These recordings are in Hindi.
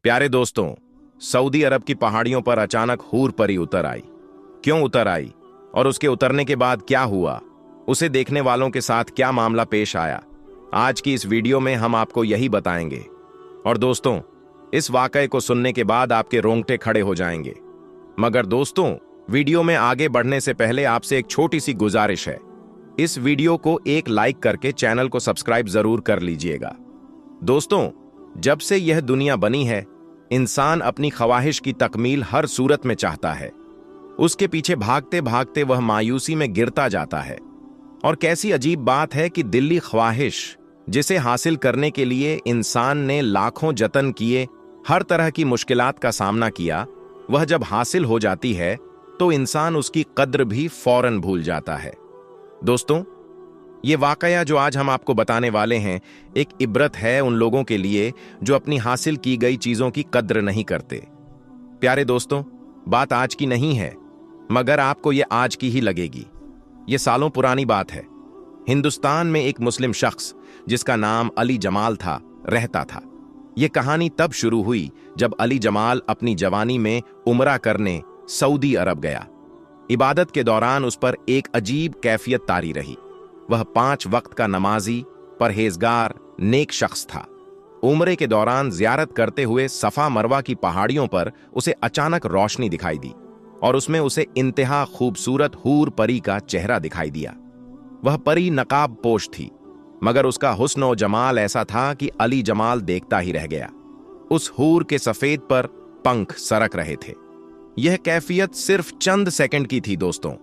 प्यारे दोस्तों, सऊदी अरब की पहाड़ियों पर अचानक हूर परी उतर आई। क्यों उतर आई और उसके उतरने के बाद क्या हुआ, उसे देखने वालों के साथ क्या मामला पेश आया, आज की इस वीडियो में हम आपको यही बताएंगे। और दोस्तों, इस वाकये को सुनने के बाद आपके रोंगटे खड़े हो जाएंगे। मगर दोस्तों, वीडियो में आगे बढ़ने से पहले आपसे एक छोटी सी गुजारिश है। इस वीडियो को एक लाइक करके चैनल को सब्सक्राइब जरूर कर लीजिएगा। दोस्तों, जब से यह दुनिया बनी है, इंसान अपनी ख्वाहिश की तकमील हर सूरत में चाहता है। उसके पीछे भागते भागते वह मायूसी में गिरता जाता है। और कैसी अजीब बात है कि दिल्ली ख्वाहिश, जिसे हासिल करने के लिए इंसान ने लाखों जतन किए, हर तरह की मुश्किलात का सामना किया, वह जब हासिल हो जाती है तो इंसान उसकी कद्र भी फौरन भूल जाता है। दोस्तों, ये वाकया जो आज हम आपको बताने वाले हैं, एक इबरत है उन लोगों के लिए जो अपनी हासिल की गई चीजों की कद्र नहीं करते। प्यारे दोस्तों, बात आज की नहीं है, मगर आपको ये आज की ही लगेगी। ये सालों पुरानी बात है। हिंदुस्तान में एक मुस्लिम शख्स जिसका नाम अली जमाल था, रहता था। यह कहानी तब शुरू हुई जब अली जमाल अपनी जवानी में उमरा करने सऊदी अरब गया। इबादत के दौरान उस पर एक अजीब कैफियत तारी रही। वह 5 वक्त का नमाजी, परहेजगार, नेक शख्स था। उम्रे के दौरान ज़ियारत करते हुए सफा मरवा की पहाड़ियों पर उसे अचानक रोशनी दिखाई दी और उसमें उसे इंतहा खूबसूरत हूर परी का चेहरा दिखाई दिया। वह परी नकाब पोश थी, मगर उसका हुस्न और जमाल ऐसा था कि अली जमाल देखता ही रह गया। उस हूर के सफेद पर पंख सरक रहे थे। यह कैफियत सिर्फ चंद सेकंड की थी दोस्तों,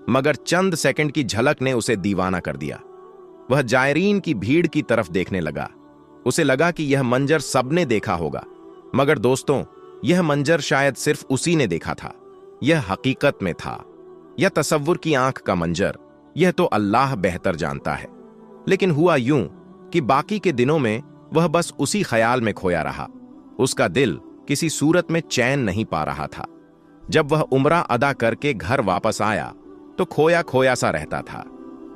मगर चंद सेकंड की झलक ने उसे दीवाना कर दिया। वह जायरीन की भीड़ की तरफ देखने लगा। उसे लगा कि यह मंजर सबने देखा होगा, मगर दोस्तों, यह मंजर शायद सिर्फ उसी ने देखा था। यह हकीकत में था या तसव्वुर की आंख का मंजर, यह तो अल्लाह बेहतर जानता है। लेकिन हुआ यूं कि बाकी के दिनों में वह बस उसी ख्याल में खोया रहा। उसका दिल किसी सूरत में चैन नहीं पा रहा था। जब वह उम्रा अदा करके घर वापस आया तो खोया खोया सा रहता था।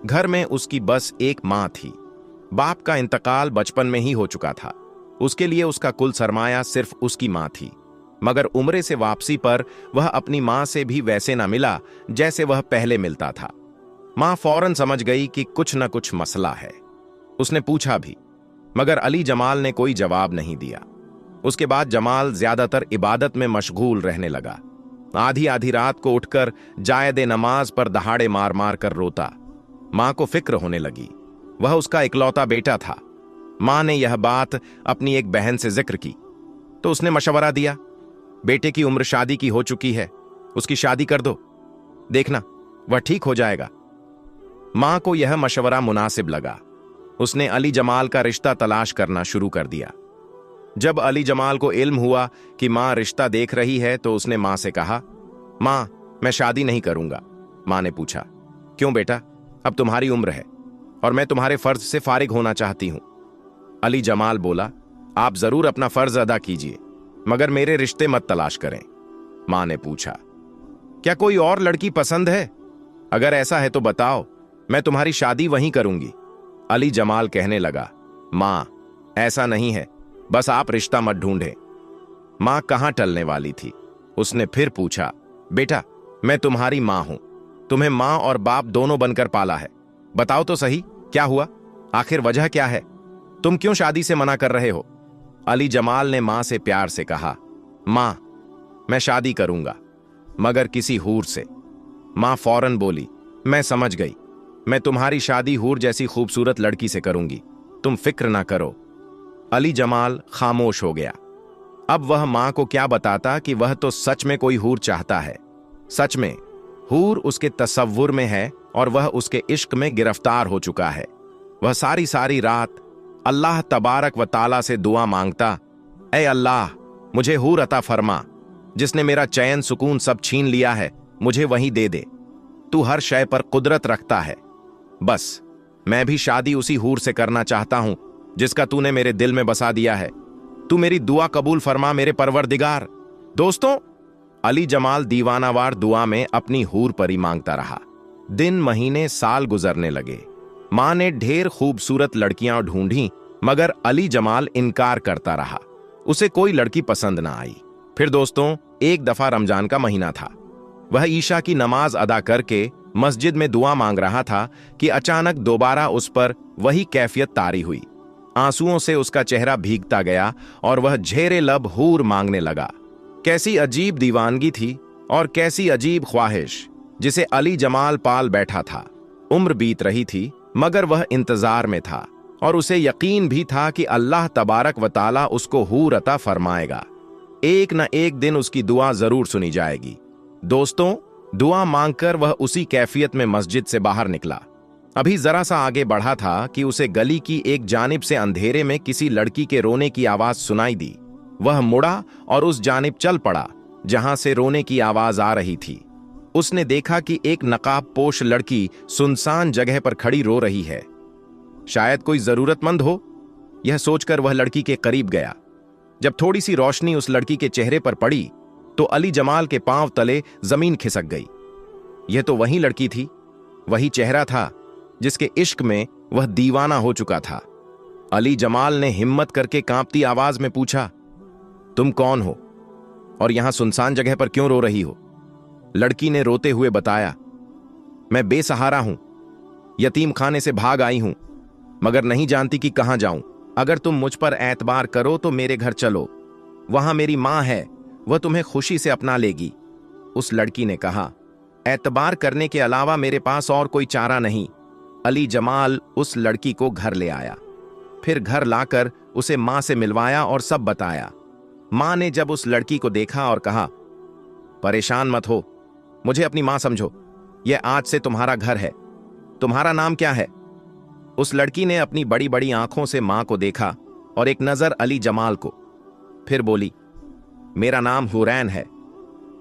घर में उसकी बस एक मां थी। बाप का इंतकाल बचपन में ही हो चुका था। उसके लिए उसका कुल सरमाया सिर्फ उसकी मां थी। मगर उम्रे से वापसी पर वह अपनी मां से भी वैसे ना मिला जैसे वह पहले मिलता था। मां फौरन समझ गई कि कुछ न कुछ मसला है। उसने पूछा भी, मगर अली जमाल ने कोई जवाब नहीं दिया। उसके बाद जमाल ज्यादातर इबादत में मशगूल रहने लगा। आधी आधी रात को उठकर जायद नमाज पर दहाड़े मार मार कर रोता। मां को फिक्र होने लगी। वह उसका इकलौता बेटा था। मां ने यह बात अपनी एक बहन से जिक्र की तो उसने मशवरा दिया, बेटे की उम्र शादी की हो चुकी है, उसकी शादी कर दो, देखना वह ठीक हो जाएगा। मां को यह मशवरा मुनासिब लगा। उसने अली जमाल का रिश्ता तलाश करना शुरू कर दिया। जब अली जमाल को इल्म हुआ कि मां रिश्ता देख रही है तो उसने मां से कहा, मां, मैं शादी नहीं करूंगा। मां ने पूछा, क्यों बेटा? अब तुम्हारी उम्र है और मैं तुम्हारे फर्ज से फारिग होना चाहती हूं। अली जमाल बोला, आप जरूर अपना फर्ज अदा कीजिए, मगर मेरे रिश्ते मत तलाश करें। मां ने पूछा, क्या कोई और लड़की पसंद है? अगर ऐसा है तो बताओ, मैं तुम्हारी शादी वहीं करूंगी। अली जमाल कहने लगा, मां, ऐसा नहीं है, बस आप रिश्ता मत ढूंढें। मां कहां टलने वाली थी। उसने फिर पूछा, बेटा, मैं तुम्हारी मां हूं, तुम्हें मां और बाप दोनों बनकर पाला है। बताओ तो सही, क्या हुआ? आखिर वजह क्या है? तुम क्यों शादी से मना कर रहे हो? अली जमाल ने मां से प्यार से कहा, मां, मैं शादी करूंगा, मगर किसी हूर से। मां फौरन बोली, मैं समझ गई, मैं तुम्हारी शादी हूर जैसी खूबसूरत लड़की से करूंगी, तुम फिक्र ना करो। अली जमाल खामोश हो गया। अब वह मां को क्या बताता कि वह तो सच में कोई हूर चाहता है। सच में हूर उसके तसव्वुर में है और वह उसके इश्क में गिरफ्तार हो चुका है। वह सारी सारी रात अल्लाह तबारक व ताला से दुआ मांगता, ऐ अल्लाह, मुझे हूर अता फरमा, जिसने मेरा चैन सुकून सब छीन लिया है, मुझे वहीं दे दे। तू हर शय पर कुदरत रखता है। बस मैं भी शादी उसी हूर से करना चाहता हूं जिसका तूने मेरे दिल में बसा दिया है। तू मेरी दुआ कबूल फरमा मेरे परवरदिगार। दोस्तों, अली जमाल दीवानावार दुआ में अपनी हूर परी मांगता रहा। दिन, महीने, साल गुजरने लगे। मां ने ढेर खूबसूरत लड़कियां ढूंढी, मगर अली जमाल इनकार करता रहा। उसे कोई लड़की पसंद ना आई। फिर दोस्तों, एक दफा रमजान का महीना था। वह ईशा की नमाज अदा करके मस्जिद में दुआ मांग रहा था कि अचानक दोबारा उस पर वही कैफियत तारी हुई। आंसुओं से उसका चेहरा भीगता गया और वह झेरे लब हूर मांगने लगा। कैसी अजीब दीवानगी थी और कैसी अजीब ख्वाहिश, जिसे अली जमाल पाल बैठा था। उम्र बीत रही थी मगर वह इंतजार में था और उसे यकीन भी था कि अल्लाह तबारक व ताला उसको हूर अता फरमाएगा। एक न एक दिन उसकी दुआ जरूर सुनी जाएगी। दोस्तों, दुआ मांगकर वह उसी कैफियत में मस्जिद से बाहर निकला। अभी जरा सा आगे बढ़ा था कि उसे गली की एक जानिब से अंधेरे में किसी लड़की के रोने की आवाज सुनाई दी। वह मुड़ा और उस जानिब चल पड़ा जहां से रोने की आवाज आ रही थी। उसने देखा कि एक नकाब पोश लड़की सुनसान जगह पर खड़ी रो रही है। शायद कोई जरूरतमंद हो, यह सोचकर वह लड़की के करीब गया। जब थोड़ी सी रोशनी उस लड़की के चेहरे पर पड़ी तो अली जमाल के पांव तले जमीन खिसक गई। यह तो वही लड़की थी, वही चेहरा था जिसके इश्क में वह दीवाना हो चुका था। अली जमाल ने हिम्मत करके कांपती आवाज में पूछा, तुम कौन हो और यहां सुनसान जगह पर क्यों रो रही हो? लड़की ने रोते हुए बताया, मैं बेसहारा हूं, यतीम खाने से भाग आई हूं, मगर नहीं जानती कि कहां जाऊं। अगर तुम मुझ पर एतबार करो तो मेरे घर चलो, वहां मेरी मां है, वह तुम्हें खुशी से अपना लेगी। उस लड़की ने कहा, एतबार करने के अलावा मेरे पास और कोई चारा नहीं। अली जमाल उस लड़की को घर ले आया, फिर घर लाकर उसे मां से मिलवाया और सब बताया। मां ने जब उस लड़की को देखा और कहा, परेशान मत हो, मुझे अपनी मां समझो, यह आज से तुम्हारा घर है। तुम्हारा नाम क्या है? उस लड़की ने अपनी बड़ी बड़ी आंखों से मां को देखा और एक नजर अली जमाल को, फिर बोली, मेरा नाम हुरैन है।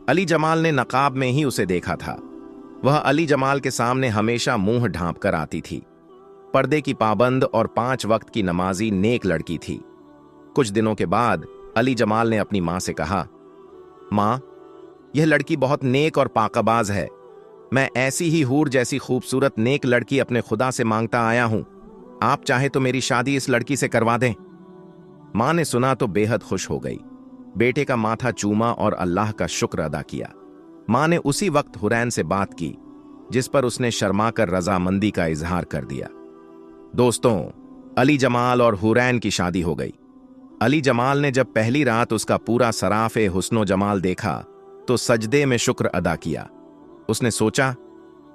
अली जमाल ने नकाब में ही उसे देखा था। वह अली जमाल के सामने हमेशा मुंह ढांप कर आती थी। पर्दे की पाबंद और 5 वक्त की नमाजी नेक लड़की थी। कुछ दिनों के बाद अली जमाल ने अपनी मां से कहा, मां, यह लड़की बहुत नेक और पाकबाज है। मैं ऐसी ही हूर जैसी खूबसूरत नेक लड़की अपने खुदा से मांगता आया हूं। आप चाहे तो मेरी शादी इस लड़की से करवा दें। मां ने सुना तो बेहद खुश हो गई। बेटे का माथा चूमा और अल्लाह का शुक्र अदा किया। मां ने उसी वक्त हुरैन से बात की, जिस पर उसने शर्माकर रजामंदी का इजहार कर दिया। दोस्तों, अली जमाल और हुरैन की शादी हो गई। अली जमाल ने जब पहली रात उसका पूरा सराफे हुस्नो जमाल देखा तो सजदे में शुक्र अदा किया। उसने सोचा,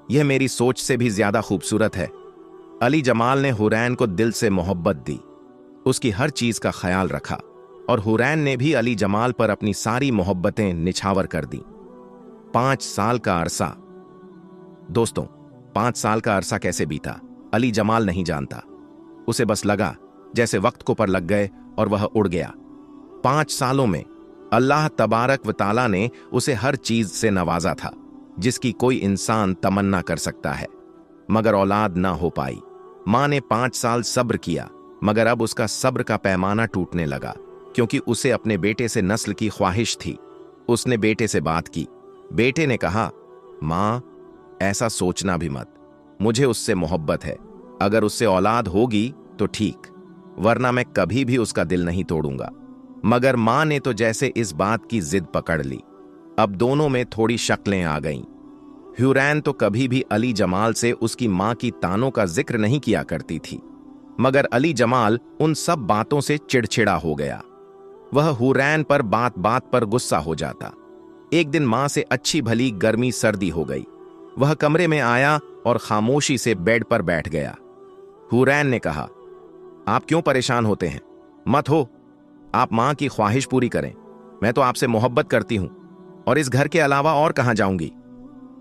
यह मेरी सोच से भी ज्यादा खूबसूरत है। अली जमाल ने हुरैन को दिल से मोहब्बत दी, उसकी हर चीज का ख्याल रखा और हुरैन ने भी अली जमाल पर अपनी सारी मोहब्बतें निछावर कर दी। 5 साल का अरसा। दोस्तों, 5 साल का अरसा कैसे बीता अली जमाल नहीं जानता। उसे बस लगा जैसे वक्त को पर लग गए और वह उड़ गया। 5 सालों में अल्लाह तबारक व ताला ने उसे हर चीज से नवाजा था जिसकी कोई इंसान तमन्ना कर सकता है, मगर औलाद ना हो पाई। मां ने 5 साल सब्र किया, मगर अब उसका सब्र का पैमाना टूटने लगा, क्योंकि उसे अपने बेटे से नस्ल की ख्वाहिश थी। उसने बेटे से बात की। बेटे ने कहा, मां, ऐसा सोचना भी मत, मुझे उससे मोहब्बत है। अगर उससे औलाद होगी तो ठीक, वरना मैं कभी भी उसका दिल नहीं तोड़ूंगा। मगर मां ने तो जैसे इस बात की जिद पकड़ ली। अब दोनों में थोड़ी शक्लें आ गईं। हुरैन तो कभी भी अली जमाल से उसकी मां की तानों का जिक्र नहीं किया करती थी, मगर अली जमाल उन सब बातों से चिड़चिड़ा हो गया। वह हुरैन पर बात बात पर गुस्सा हो जाता। एक दिन मां से अच्छी भली गर्मी सर्दी हो गई। वह कमरे में आया और खामोशी से बेड पर बैठ गया। हुरैन ने कहा, आप क्यों परेशान होते हैं? मत हो, आप मां की ख्वाहिश पूरी करें। मैं तो आपसे मोहब्बत करती हूं और इस घर के अलावा और कहां जाऊंगी।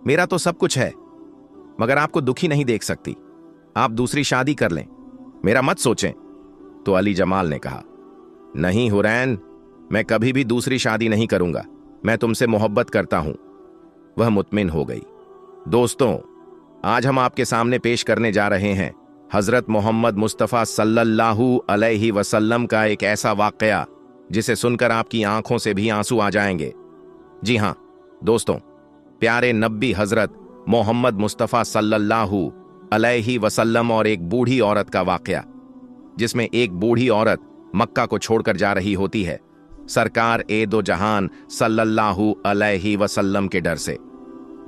मेरा तो सब कुछ है, मगर आपको दुखी नहीं देख सकती। आप दूसरी शादी कर लें, मेरा मत सोचें। तो अली जमाल ने कहा, नहीं हुरैन, मैं कभी भी दूसरी शादी नहीं करूंगा। मैं तुमसे मोहब्बत करता हूं। वह मुतमिन हो गई। दोस्तों, आज हम आपके सामने पेश करने जा रहे हैं हजरत मोहम्मद मुस्तफ़ा सल्लल्लाहु अलैहि वसल्लम का एक ऐसा वाकया जिसे सुनकर आपकी आंखों से भी आंसू आ जाएंगे। जी हां दोस्तों, प्यारे नबी हजरत मोहम्मद मुस्तफ़ा सल्लल्लाहु अलैहि वसल्लम और एक बूढ़ी औरत का वाकया, जिसमें एक बूढ़ी औरत मक्का को छोड़कर जा रही होती है सरकार ए दो जहान सल्लल्लाहु अलैहि वसल्लम के डर से।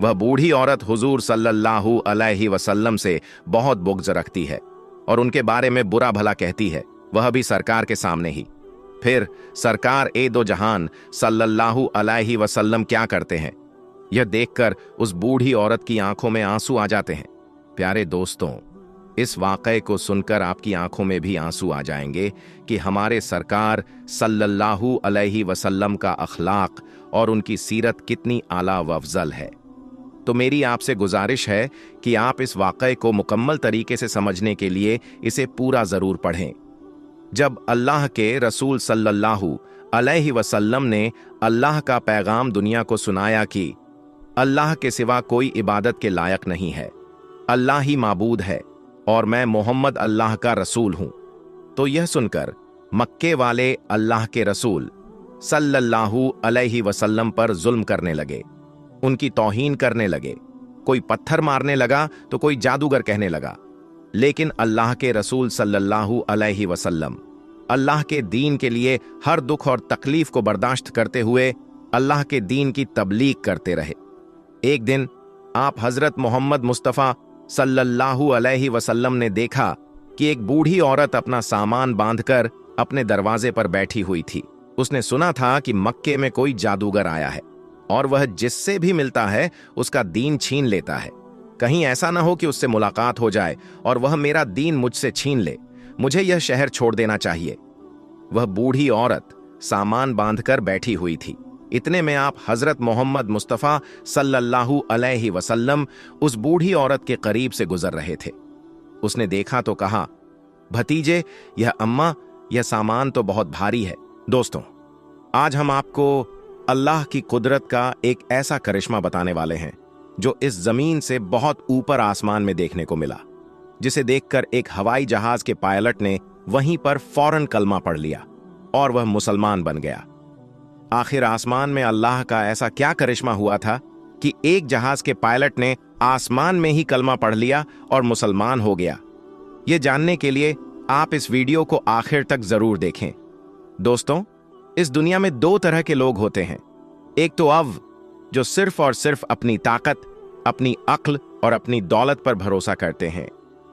वह बूढ़ी औरत हुजूर सल्लल्लाहु अलैहि वसल्लम से बहुत बुग़्ज़ रखती है और उनके बारे में बुरा भला कहती है, वह भी सरकार के सामने ही। फिर सरकार ए दो जहान सल्लल्लाहु अलैहि वसल्लम क्या करते हैं, यह देखकर उस बूढ़ी औरत की आंखों में आंसू आ जाते हैं। प्यारे दोस्तों, इस वाक़े को सुनकर आपकी आंखों में भी आंसू आ जाएंगे कि हमारे सरकार सल्लल्लाहु अलैहि वसल्लम का अखलाक और उनकी सीरत कितनी आला व अफजल है। तो मेरी आपसे गुजारिश है कि आप इस वाक़े को मुकम्मल तरीके से समझने के लिए इसे पूरा ज़रूर पढ़ें। जब अल्लाह के रसूल सल्लल्लाहु अलैहि वसल्लम ने अल्लाह का पैगाम दुनिया को सुनाया कि अल्लाह के सिवा कोई इबादत के लायक नहीं है, अल्लाह ही माबूद है और मैं मोहम्मद अल्लाह का रसूल हूं, तो यह सुनकर मक्के वाले अल्लाह के रसूल सल्लल्लाहु अलैहि वसल्लम पर जुल्म करने लगे, उनकी तौहीन करने लगे। कोई पत्थर मारने लगा तो कोई जादूगर कहने लगा। लेकिन अल्लाह के रसूल सल्लल्लाहु अलैहि वसल्लम अल्लाह के दीन के लिए हर दुख और तकलीफ को बर्दाश्त करते हुए अल्लाह के दीन की तबलीग करते रहे। एक दिन आप हजरत मोहम्मद मुस्तफ़ा सल्लल्लाहु अलैहि वसल्लम ने देखा कि एक बूढ़ी औरत अपना सामान बांधकर अपने दरवाजे पर बैठी हुई थी। उसने सुना था कि मक्के में कोई जादूगर आया है और वह जिससे भी मिलता है उसका दीन छीन लेता है। कहीं ऐसा ना हो कि उससे मुलाकात हो जाए और वह मेरा दीन मुझसे छीन ले, मुझे यह शहर छोड़ देना चाहिए। वह बूढ़ी औरत सामान बांधकर बैठी हुई थी। इतने में आप हजरत मोहम्मद मुस्तफ़ा सल्लल्लाहु अलैहि वसल्लम उस बूढ़ी औरत के करीब से गुजर रहे थे। उसने देखा तो कहा, भतीजे, यह अम्मा, यह सामान तो बहुत भारी है। दोस्तों, आज हम आपको अल्लाह की कुदरत का एक ऐसा करिश्मा बताने वाले हैं जो इस जमीन से बहुत ऊपर आसमान में देखने को मिला, जिसे देखकर एक हवाई जहाज के पायलट ने वहीं पर फौरन कलमा पढ़ लिया और वह मुसलमान बन गया। आखिर आसमान में अल्लाह का ऐसा क्या करिश्मा हुआ था कि एक जहाज के पायलट ने आसमान में ही कलमा पढ़ लिया और मुसलमान हो गया। यह जानने के लिए आप इस वीडियो को आखिर तक जरूर देखें। दोस्तों, इस दुनिया में दो तरह के लोग होते हैं। एक तो अव, जो सिर्फ और सिर्फ अपनी ताकत, अपनी अक्ल और अपनी दौलत पर भरोसा करते हैं।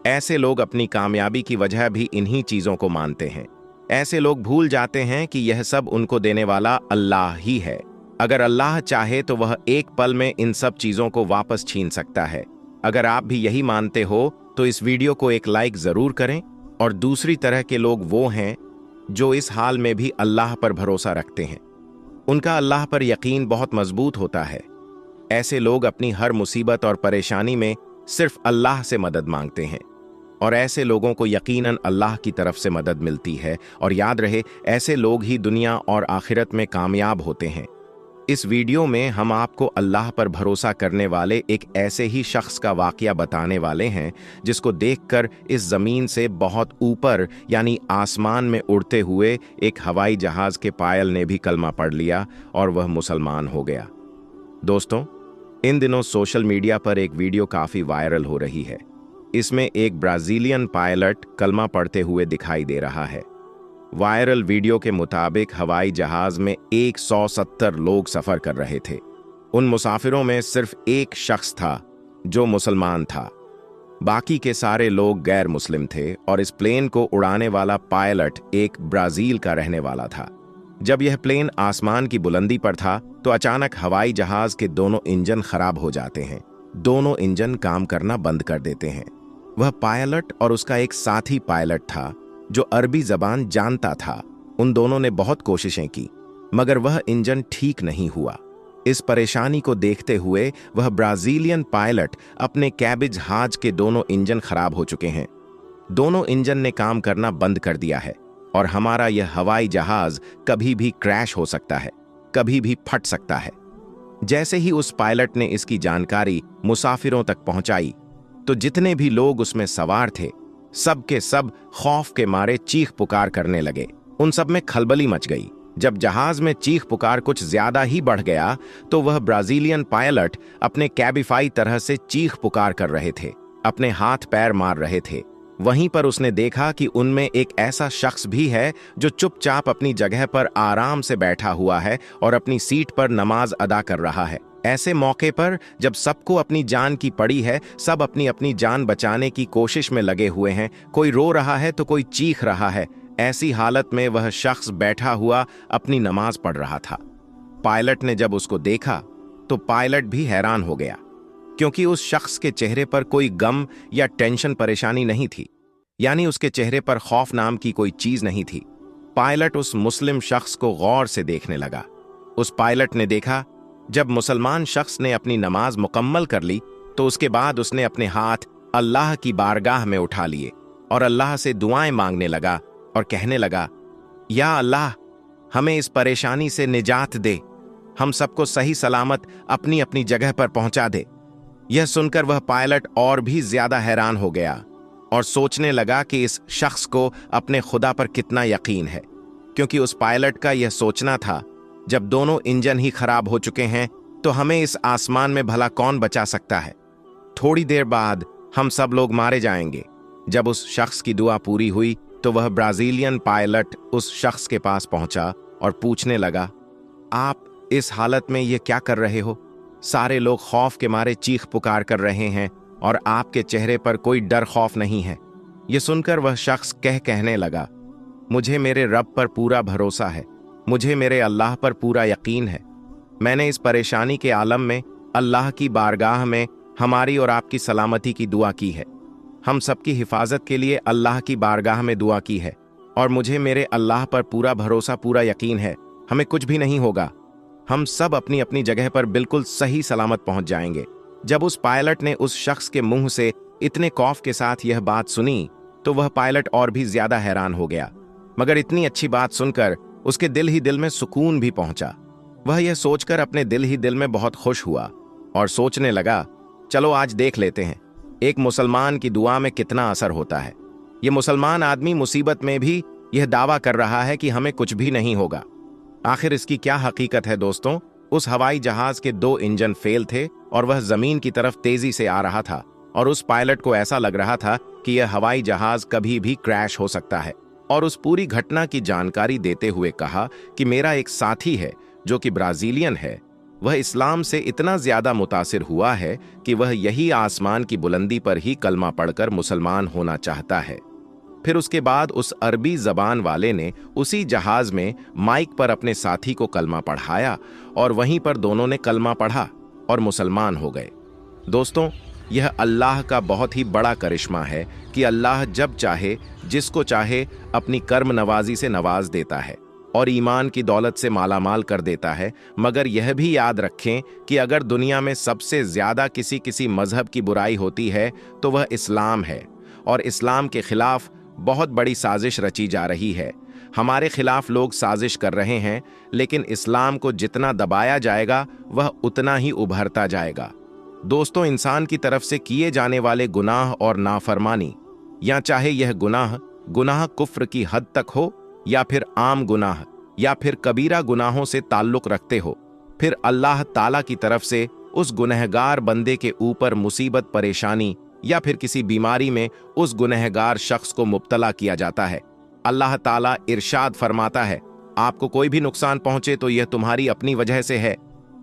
ऐसे लोग अपनी कामयाबी की वजह भी इन्हीं चीजों को मानते हैं। ऐसे लोग भूल जाते हैं कि यह सब उनको देने वाला अल्लाह ही है। अगर अल्लाह चाहे तो वह एक पल में इन सब चीजों को वापस छीन सकता है। अगर आप भी यही मानते हो तो इस वीडियो को एक लाइक जरूर करें। और दूसरी तरह के लोग वो हैं जो इस हाल में भी अल्लाह पर भरोसा रखते हैं। उनका अल्लाह पर यकीन बहुत मजबूत होता है। ऐसे लोग अपनी हर मुसीबत और परेशानी में सिर्फ अल्लाह से मदद मांगते हैं और ऐसे लोगों को यकीनन अल्लाह की तरफ से मदद मिलती है। और याद रहे, ऐसे लोग ही दुनिया और आखिरत में कामयाब होते हैं। इस वीडियो में हम आपको अल्लाह पर भरोसा करने वाले एक ऐसे ही शख्स का वाकया बताने वाले हैं जिसको देखकर इस जमीन से बहुत ऊपर यानी आसमान में उड़ते हुए एक हवाई जहाज के पायल ने भी कलमा पढ़ लिया और वह मुसलमान हो गया। दोस्तों, इन दिनों सोशल मीडिया पर एक वीडियो काफी वायरल हो रही है। इसमें एक ब्राजीलियन पायलट कलमा पढ़ते हुए दिखाई दे रहा है। वायरल वीडियो के मुताबिक हवाई जहाज में 170 लोग सफर कर रहे थे। उन मुसाफिरों में सिर्फ एक शख्स था जो मुसलमान था, बाकी के सारे लोग गैर मुस्लिम थे और इस प्लेन को उड़ाने वाला पायलट एक ब्राजील का रहने वाला था। जब यह प्लेन आसमान की बुलंदी पर था तो अचानक हवाई जहाज के दोनों इंजन खराब हो जाते हैं। दोनों इंजन काम करना बंद कर देते हैं। वह पायलट और उसका एक साथी पायलट था जो अरबी जबान जानता था। उन दोनों ने बहुत कोशिशें की मगर वह इंजन ठीक नहीं हुआ। इस परेशानी को देखते हुए वह ब्राजीलियन पायलट अपने कैबिज जहाज के दोनों इंजन खराब हो चुके हैं। दोनों इंजन ने काम करना बंद कर दिया है और हमारा यह हवाई जहाज कभी भी क्रैश हो सकता है, कभी भी फट सकता है। जैसे ही उस पायलट ने इसकी जानकारी मुसाफिरों तक पहुंचाई तो जितने भी लोग उसमें सवार थे सब के सब खौफ के मारे चीख पुकार करने लगे। उन सब में खलबली मच गई। जब जहाज में चीख पुकार कुछ ज्यादा ही बढ़ गया तो वह ब्राजीलियन पायलट अपने कैबिफाई तरह से चीख पुकार कर रहे थे, अपने हाथ पैर मार रहे थे। वहीं पर उसने देखा कि उनमें एक ऐसा शख्स भी है जो चुपचाप अपनी जगह पर आराम से बैठा हुआ है और अपनी सीट पर नमाज अदा कर रहा है। ऐसे मौके पर जब सबको अपनी जान की पड़ी है, सब अपनी अपनी जान बचाने की कोशिश में लगे हुए हैं, कोई रो रहा है तो कोई चीख रहा है, ऐसी हालत में वह शख्स बैठा हुआ अपनी नमाज पढ़ रहा था। पायलट ने जब उसको देखा तो पायलट भी हैरान हो गया, क्योंकि उस शख्स के चेहरे पर कोई गम या टेंशन परेशानी नहीं थी, यानी उसके चेहरे पर खौफ नाम की कोई चीज नहीं थी। पायलट उस मुस्लिम शख्स को गौर से देखने लगा। उस पायलट ने देखा जब मुसलमान शख्स ने अपनी नमाज मुकम्मल कर ली तो उसके बाद उसने अपने हाथ अल्लाह की बारगाह में उठा लिए और अल्लाह से दुआएं मांगने लगा और कहने लगा, या अल्लाह, हमें इस परेशानी से निजात दे, हम सबको सही सलामत अपनी अपनी जगह पर पहुंचा दे। यह सुनकर वह पायलट और भी ज्यादा हैरान हो गया और सोचने लगा कि इस शख्स को अपने खुदा पर कितना यकीन है, क्योंकि उस पायलट का यह सोचना था जब दोनों इंजन ही खराब हो चुके हैं तो हमें इस आसमान में भला कौन बचा सकता है, थोड़ी देर बाद हम सब लोग मारे जाएंगे। जब उस शख्स की दुआ पूरी हुई तो वह ब्राजीलियन पायलट उस शख्स के पास पहुंचा और पूछने लगा, आप इस हालत में ये क्या कर रहे हो? सारे लोग खौफ के मारे चीख पुकार कर रहे हैं और आपके चेहरे पर कोई डर खौफ नहीं है। ये सुनकर वह शख्स कहने लगा, मुझे मेरे रब पर पूरा भरोसा है, मुझे मेरे अल्लाह पर पूरा यकीन है। मैंने इस परेशानी के आलम में अल्लाह की बारगाह में हमारी और आपकी सलामती की दुआ की है, हम सबकी हिफाजत के लिए अल्लाह की बारगाह में दुआ की है और मुझे मेरे अल्लाह पर पूरा भरोसा, पूरा यकीन है, हमें कुछ भी नहीं होगा, हम सब अपनी अपनी जगह पर बिल्कुल सही सलामत पहुंच जाएंगे। जब उस पायलट ने उस शख्स के मुंह से इतने खौफ के साथ यह बात सुनी तो वह पायलट और भी ज्यादा हैरान हो गया, मगर इतनी अच्छी बात सुनकर उसके दिल ही दिल में सुकून भी पहुंचा। वह यह सोचकर अपने दिल ही दिल में बहुत खुश हुआ और सोचने लगा, चलो आज देख लेते हैं एक मुसलमान की दुआ में कितना असर होता है। ये मुसलमान आदमी मुसीबत में भी यह दावा कर रहा है कि हमें कुछ भी नहीं होगा। आखिर इसकी क्या हकीकत है दोस्तों? उस हवाई जहाज के 2 इंजन फेल थे और वह जमीन की तरफ तेजी से आ रहा था और उस पायलट को ऐसा लग रहा था कि यह हवाई जहाज कभी भी क्रैश हो सकता है, और उस पूरी घटना की जानकारी देते हुए कहा कि मेरा एक साथी है जो कि ब्राजीलियन है, वह इस्लाम से इतना ज्यादा मुतासिर हुआ है कि वह यही आसमान की बुलंदी पर ही कलमा पढ़कर मुसलमान होना चाहता है। फिर उसके बाद उस अरबी जबान वाले ने उसी जहाज में माइक पर अपने साथी को कलमा पढ़ाया और वहीं पर दोनों ने कलमा पढ़ा और मुसलमान हो गए। दोस्तों, यह अल्लाह का बहुत ही बड़ा करिश्मा है कि अल्लाह जब चाहे जिसको चाहे अपनी कर्म नवाजी से नवाज देता है और ईमान की दौलत से मालामाल कर देता है। मगर यह भी याद रखें कि अगर दुनिया में सबसे ज्यादा किसी मजहब की बुराई होती है तो वह इस्लाम है, और इस्लाम के खिलाफ बहुत बड़ी साजिश रची जा रही है। हमारे खिलाफ लोग साजिश कर रहे हैं, लेकिन इस्लाम को जितना दबाया जाएगा वह उतना ही उभरता जाएगा। दोस्तों, इंसान की तरफ से किए जाने वाले गुनाह और नाफरमानी, या चाहे यह गुनाह कुफ्र की हद तक हो या फिर आम गुनाह या फिर कबीरा गुनाहों से ताल्लुक रखते हो, फिर अल्लाह ताला की तरफ से उस गुनहगार बंदे के ऊपर मुसीबत, परेशानी या फिर किसी बीमारी में उस गुनहगार शख्स को मुब्तला किया जाता है। अल्लाह ताला इरशाद फरमाता है, आपको कोई भी नुकसान पहुंचे तो यह तुम्हारी अपनी वजह से है।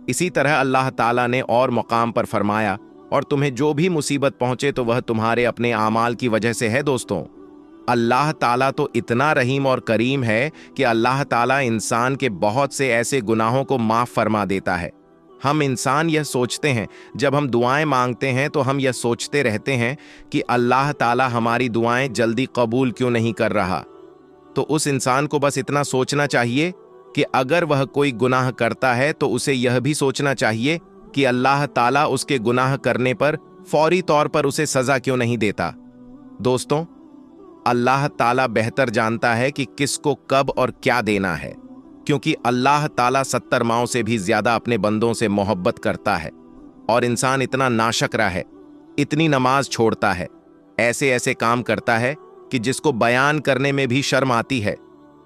इसी तरह अल्लाह ताला ने और मकाम पर फरमाया, और तुम्हें जो भी मुसीबत पहुंचे तो वह तुम्हारे अपने आमाल की वजह से है। दोस्तों, अल्लाह ताला तो इतना रहीम और करीम है कि अल्लाह ताला इंसान के बहुत से ऐसे गुनाहों को माफ फरमा देता है। हम इंसान यह सोचते हैं, जब हम दुआएं मांगते हैं तो हम यह सोचते रहते हैं कि अल्लाह ताला हमारी दुआएं जल्दी कबूल क्यों नहीं कर रहा। तो उस इंसान को बस इतना सोचना चाहिए कि अगर वह कोई गुनाह करता है तो उसे यह भी सोचना चाहिए कि अल्लाह ताला उसके गुनाह करने पर फौरी तौर पर उसे सजा क्यों नहीं देता। दोस्तों, अल्लाह ताला बेहतर जानता है कि किसको कब और क्या देना है, क्योंकि अल्लाह ताला 70 माओं से भी ज्यादा अपने बंदों से मोहब्बत करता है। और इंसान इतना नाशकरा है, इतनी नमाज छोड़ता है, ऐसे ऐसे काम करता है कि जिसको बयान करने में भी शर्म आती है।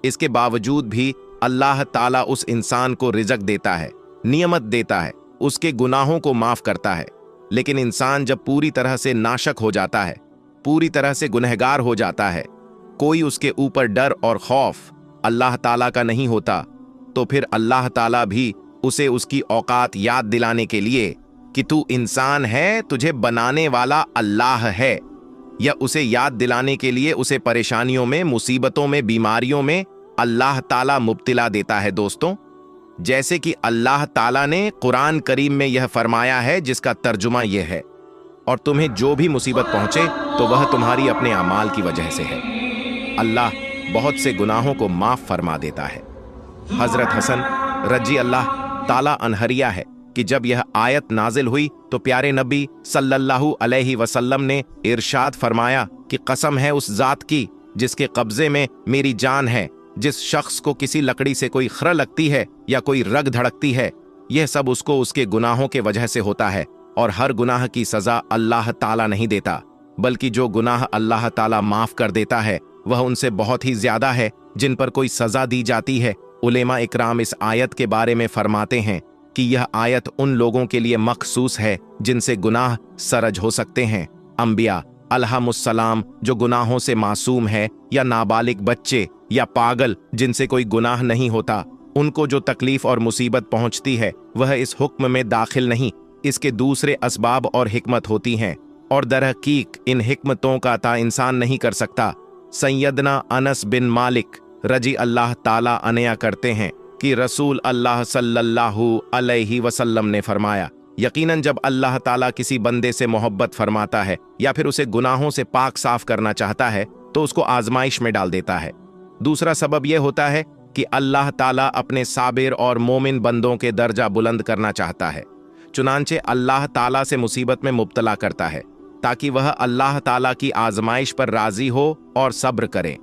इसके बावजूद भी अल्लाह ताला उस इंसान को रिज़्क देता है, नियमत देता है, उसके गुनाहों को माफ करता है। लेकिन इंसान जब पूरी तरह से नाशक हो जाता है पूरी तरह से गुनहगार हो जाता है, कोई उसके ऊपर डर और खौफ अल्लाह ताला का नहीं होता, तो फिर अल्लाह ताला भी उसे उसकी औकात याद दिलाने के लिए कि तू इंसान है, तुझे बनाने वाला अल्लाह है, या उसे याद दिलाने के लिए उसे परेशानियों में, मुसीबतों में, बीमारियों में अल्लाह ताला मुब्तिला देता है। दोस्तों, जैसे कि अल्लाह ताला ने कुरान करीम में यह फरमाया है, जिसका तर्जुमा यह है, और तुम्हें जो भी मुसीबत पहुंचे तो वह तुम्हारी अपने अमाल की वजह से है। अल्लाह बहुत से गुनाहों को माफ फरमा देता है। हजरत हसन रजी अल्लाह ताला अनहरिया है कि जब यह आयत नाजिल हुई तो प्यारे नबी सल्लल्लाहु अलैहि वसल्लम ने इरशाद फरमाया कि कसम है उस जात की जिसके कब्जे में मेरी जान है, जिस शख्स को किसी लकड़ी से कोई खर लगती है या कोई रग धड़कती है, यह सब उसको उसके गुनाहों के वजह से होता है, और हर गुनाह की सजा अल्लाह ताला नहीं देता, बल्कि जो गुनाह अल्लाह ताला माफ कर देता है वह उनसे बहुत ही ज्यादा है जिन पर कोई सजा दी जाती है। उलेमा इकराम इस आयत के बारे में फरमाते हैं कि यह आयत उन लोगों के लिए मखसूस है जिनसे गुनाह सरज हो सकते हैं। अंबिया अलैहिमुस्सलाम जो गुनाहों से मासूम है, या नाबालिग बच्चे या पागल जिनसे कोई गुनाह नहीं होता, उनको जो तकलीफ और मुसीबत पहुंचती है वह इस हुक्म में दाखिल नहीं, इसके दूसरे असबाब और हिकमत होती हैं, और दरहकीक इन हिकमतों का अता इंसान नहीं कर सकता। सैयदना अनस बिन मालिक रजी अल्लाह ताला अनया करते हैं कि रसूल अल्लाह सल्लल्लाहु अलैहि वसल्लम ने फरमाया, यकीनन जब अल्लाह ताला किसी बंदे से मोहब्बत फरमाता है या फिर उसे गुनाहों से पाक साफ करना चाहता है तो उसको आजमाइश में डाल देता है। दूसरा सबब यह होता है कि अल्लाह ताला अपने साबिर और मोमिन बंदों के दर्जा बुलंद करना चाहता है, चुनांचे अल्लाह ताला से मुसीबत में मुब्तला करता है ताकि वह अल्लाह ताला की आजमाइश पर राजी हो और सब्र करे।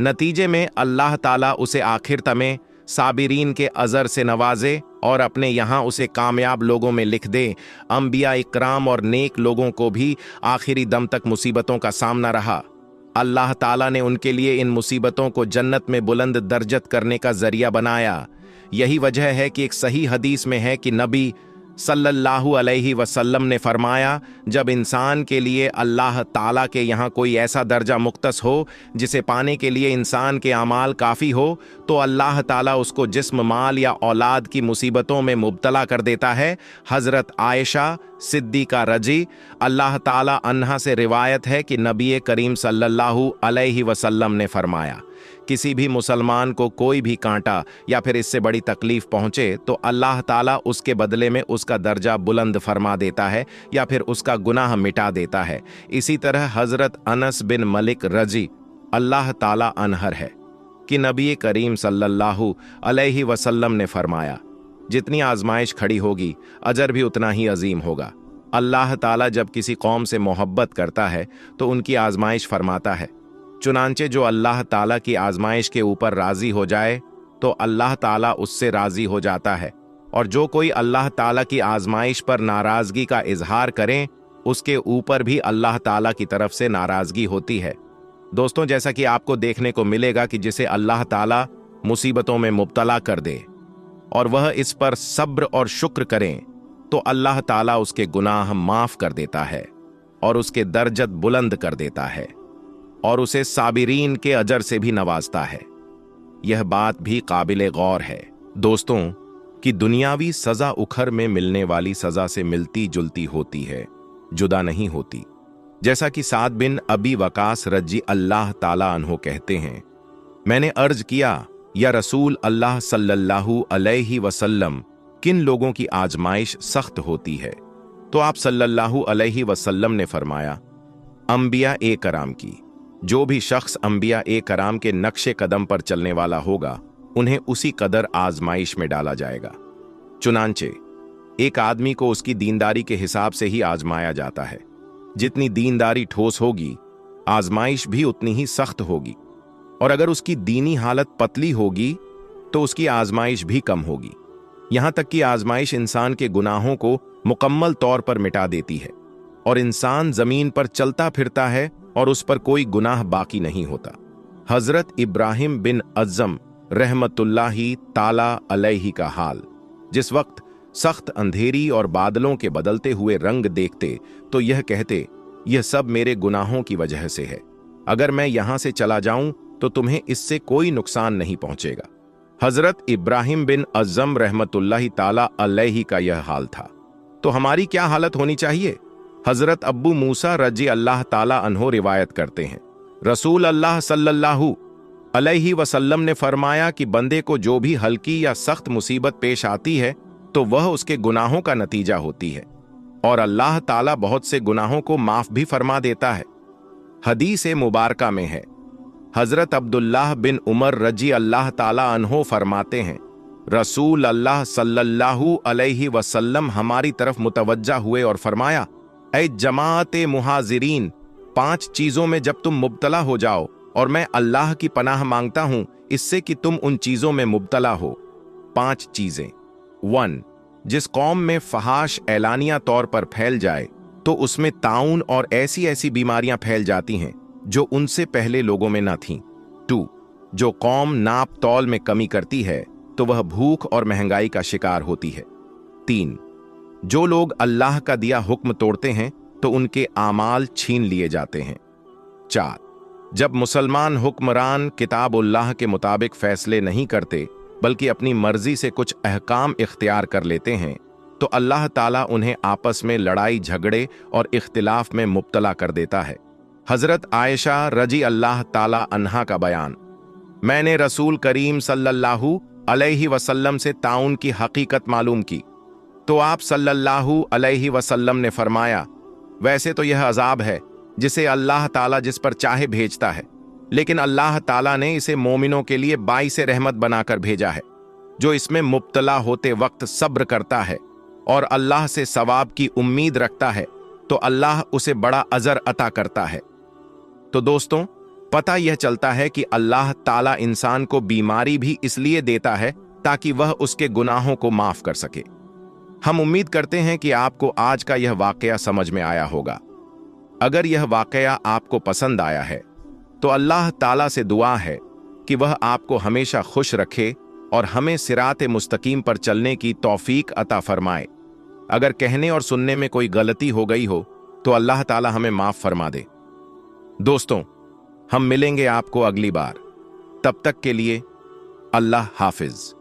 नतीजे में अल्लाह ताला उसे आखिर तमें साबिरीन के अजर से नवाजे और अपने यहाँ उसे कामयाब लोगों में लिख दे। अंबिया इकराम और नेक लोगों को भी आखिरी दम तक मुसीबतों का सामना रहा। अल्लाह ताला ने उनके लिए इन मुसीबतों को जन्नत में बुलंद दर्जत करने का जरिया बनाया। यही वजह है कि एक सही हदीस में है कि नबी सल्लल्लाहु अलैहि वसल्लम ने फरमाया, जब इंसान के लिए अल्लाह ताला के यहाँ कोई ऐसा दर्जा मुख्तस हो जिसे पाने के लिए इंसान के अमाल काफ़ी हो, तो अल्लाह ताला उसको जिस्म, माल या औलाद की मुसीबतों में मुब्तला कर देता है। हज़रत आयशा सिद्दीका रजी अल्लाह ताला अन्हा से रिवायत है कि नबी करीम सल्लल्लाहु अलैहि वसल्लम ने फरमाया, किसी भी मुसलमान को कोई भी कांटा या फिर इससे बड़ी तकलीफ पहुंचे तो अल्लाह ताला उसके बदले में उसका दर्जा बुलंद फरमा देता है या फिर उसका गुनाह मिटा देता है। इसी तरह हजरत अनस बिन मलिक रजी अल्लाह ताला अनहर है कि नबी करीम सल्लल्लाहु अलैहि वसल्लम ने फरमाया, जितनी आजमाइश खड़ी होगी अजर भी उतना ही अजीम होगा। अल्लाह ताला जब किसी कौम से मोहब्बत करता है तो उनकी आजमाइश फरमाता है, चुनांचे जो अल्लाह ताला की आजमाइश के ऊपर राजी हो जाए तो अल्लाह ताला उससे राजी हो जाता है, और जो कोई अल्लाह ताला की आजमाइश पर नाराजगी का इजहार करें उसके ऊपर भी अल्लाह ताला की तरफ से नाराजगी होती है। दोस्तों, जैसा कि आपको देखने को मिलेगा कि जिसे अल्लाह ताला मुसीबतों में मुब्तला कर दे और वह इस पर सब्र और शुक्र करें तो अल्लाह ताला उसके गुनाह माफ कर देता है और उसके दर्जत बुलंद कर देता है और उसे साबिरीन के अजर से भी नवाजता है। यह बात भी काबिल गौर है दोस्तों कि दुनियावी सजा उखर में मिलने वाली सजा से मिलती जुलती होती है, जुदा नहीं होती। जैसा कि साद बिन अबी वकास रजी अल्लाह ताला अन्हो कहते हैं, मैंने अर्ज किया, या रसूल अल्लाह सल्लल्लाहु अलैहि वसल्लम, किन लोगों की आजमाइश सख्त होती है? तो आप सल्लल्लाहु अलैहि वसल्लम ने फरमाया, अंबिया ए कराम की। जो भी शख्स अंबिया ए कराम के नक्शे कदम पर चलने वाला होगा उन्हें उसी कदर आजमाइश में डाला जाएगा। चुनांचे एक आदमी को उसकी दीनदारी के हिसाब से ही आजमाया जाता है। जितनी दीनदारी ठोस होगी आजमाइश भी उतनी ही सख्त होगी, और अगर उसकी दीनी हालत पतली होगी तो उसकी आजमाइश भी कम होगी। यहां तक कि आजमाइश इंसान के गुनाहों को मुकम्मल तौर पर मिटा देती है और इंसान जमीन पर चलता फिरता है और उस पर कोई गुनाह बाकी नहीं होता। हजरत इब्राहिम बिन अज़्ज़म रहमतुल्लाही ताला अलैहि का हाल, जिस वक्त सख्त अंधेरी और बादलों के बदलते हुए रंग देखते तो यह कहते यह सब मेरे गुनाहों की वजह से है। अगर मैं यहां से चला जाऊं तो तुम्हें इससे कोई नुकसान नहीं पहुंचेगा। हजरत इब्राहिम बिन अज़्ज़म रहमतुल्लाहि ताला अलैहि का यह हाल था, तो हमारी क्या हालत होनी चाहिए? हजरत अब्बू मूसा रजी अल्लाह ताला अन्हो रिवायत करते हैं, रसूल अल्लाह सल्लल्लाहु अलैहि वसल्लम ने फरमाया कि बंदे को जो भी हल्की या सख्त मुसीबत पेश आती है तो वह उसके गुनाहों का नतीजा होती है, और अल्लाह ताला बहुत से गुनाहों को माफ भी फरमा देता है। हदीस मुबारका में है, हजरत अब्दुल्लाह बिन उमर रजी अल्लाह ताला अन्हो फरमाते हैं, रसूल अल्लाह सल्लल्लाहु अलैहि वसल्लम हमारी तरफ मुतवज्जा हुए और फरमाया, ऐ जमात मुहाजिरीन, 5 चीजों में जब तुम मुब्तला हो जाओ, और मैं अल्लाह की पनाह मांगता हूं इससे कि तुम उन चीजों में मुब्तला हो। 5 चीजें। 1. जिस कौम में फहाश ऐलानिया तौर पर फैल जाए तो उसमें ताउन और ऐसी ऐसी बीमारियां फैल जाती हैं जो उनसे पहले लोगों में न थीं। 2. जो कौम नाप तौल में कमी करती है तो वह भूख और महंगाई का शिकार होती है। 3. जो लोग अल्लाह का दिया हुक्म तोड़ते हैं तो उनके आमाल छीन लिए जाते हैं। 4. जब मुसलमान हुक्मरान किताबुल्लाह के मुताबिक फैसले नहीं करते बल्कि अपनी मर्जी से कुछ अहकाम इख्तियार कर लेते हैं तो अल्लाह ताला उन्हें आपस में लड़ाई झगड़े और इख्तिलाफ में मुब्तला कर देता है। हजरत आयशा रजी अल्लाह ताला अन्हा का बयान, मैंने रसूल करीम सल्लल्लाहु अलैहि वसल्लम से ताउन की हकीकत मालूम की तो आप सल्लल्लाहु अलैहि वसल्लम ने फरमाया, वैसे तो यह अजाब है जिसे अल्लाह ताला जिस पर चाहे भेजता है, लेकिन अल्लाह ताला ने इसे मोमिनों के लिए बाइसे रहमत बनाकर भेजा है। जो इसमें मुब्तला होते वक्त सब्र करता है और अल्लाह से सवाब की उम्मीद रखता है तो अल्लाह उसे बड़ा अजर अता करता है। तो दोस्तों, पता यह चलता है कि अल्लाह ताला इंसान को बीमारी भी इसलिए देता है ताकि वह उसके गुनाहों को माफ कर सके। हम उम्मीद करते हैं कि आपको आज का यह वाकया समझ में आया होगा। अगर यह वाकया आपको पसंद आया है तो अल्लाह ताला से दुआ है कि वह आपको हमेशा खुश रखे और हमें सिराते मुस्तकीम पर चलने की तौफीक अता फरमाए। अगर कहने और सुनने में कोई गलती हो गई हो तो अल्लाह ताला हमें माफ फरमा दे। दोस्तों, हम मिलेंगे आपको अगली बार। तब तक के लिए अल्लाह हाफिज।